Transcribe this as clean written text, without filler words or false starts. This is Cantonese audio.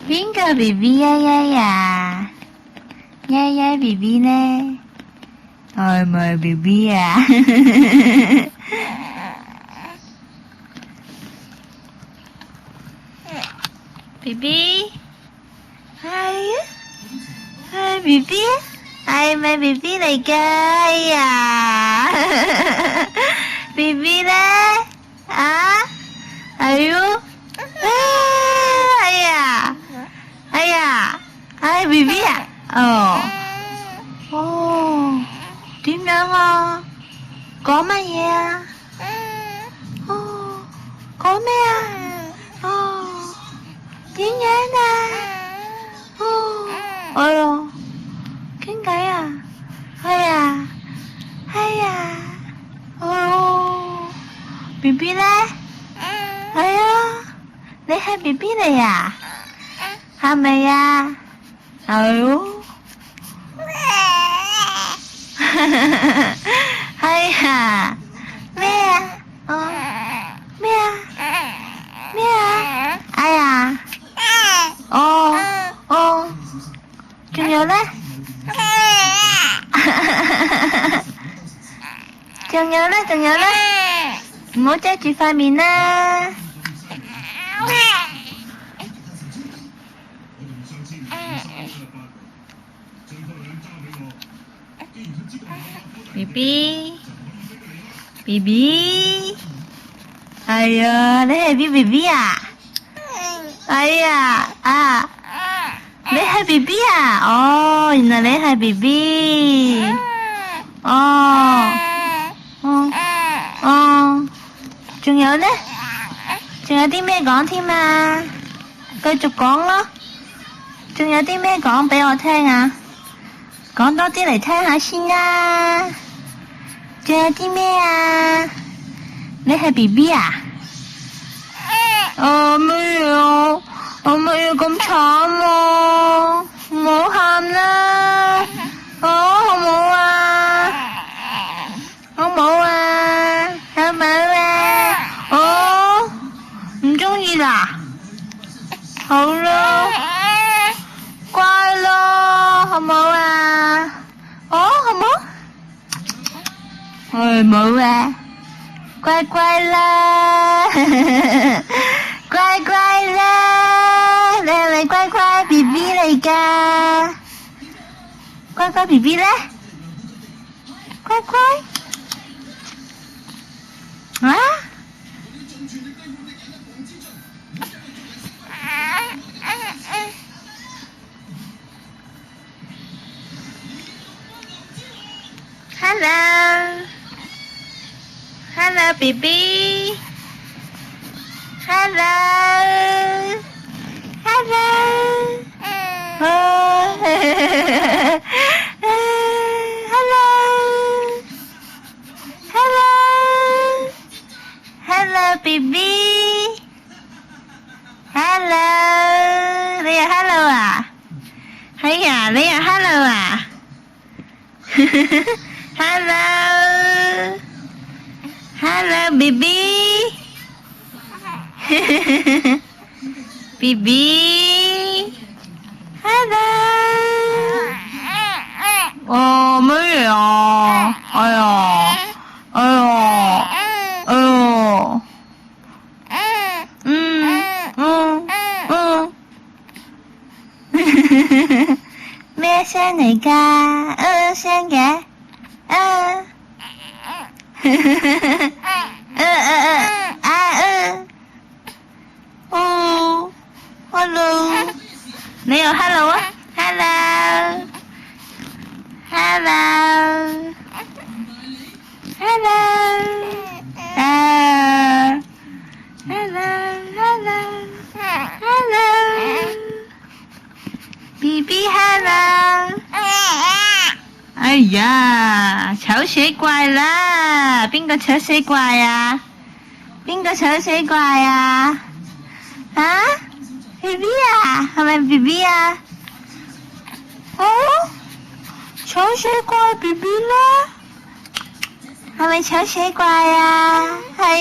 邊個 BB 呀呀呀？呀呀 BB 呢？係咪 BB 呀？BB 係啊，係 BB 係咪 BB 嚟㗎？哎呀，BB 呢？啊，係喎。哎呀，哎呀，係 BB 啊？哦，點樣啊？講乜嘢啊？哦，講咩啊？哦，點樣啊？哦，哎呀，傾偈啊？係啊，係啊，哦，BB 呢？係啊，你係 BB 嚟呀？係咪呀？係喎。係啊，咩啊？哦，咩啊？咩啊？哎呀，哦哦，仲有呢？仲有呢？仲有呢？唔好遮住塊面啦。BB BB 係啊，你係 BB 啊？哎呀啊，你係 BB 啊？哦，原來你係 BB。哦，哦，哦，仲有呢？仲有啲咩講添啊？繼續講咯。仲有啲咩講俾我聽啊？講多啲嚟聽下先啦。仲有啲咩啊？你係 BB 啊？咩啊？乜要咁慘啊？唔好喊啦！好冇啊？好冇啊？好冇啊？唔鍾意啦？好咯，乖咯，好冇啊？好冇？冇啊，乖乖啦，乖乖啦，你係咪乖乖 BB 嚟㗎？乖乖 BB 呢？乖乖啊？Hello Hello BB Hello Hello Hello Hello Hello BB Hello 你又 Hello 啊？係啊，你又 Hello 啊？Hello Hello BB BB Hello 咩嘢啊？哎呀哎呀哎呀咩聲嚟㗎？聲嘅Hello 你又 Hello 啊？Hello Hello Hello Hello Hello BB Hello 哎呀，醜死怪啦！邊個醜死怪啊？邊個醜死怪啊？BB 啊？係咪 BB 啊？醜死怪 BB 啦？係咪醜死怪啊？係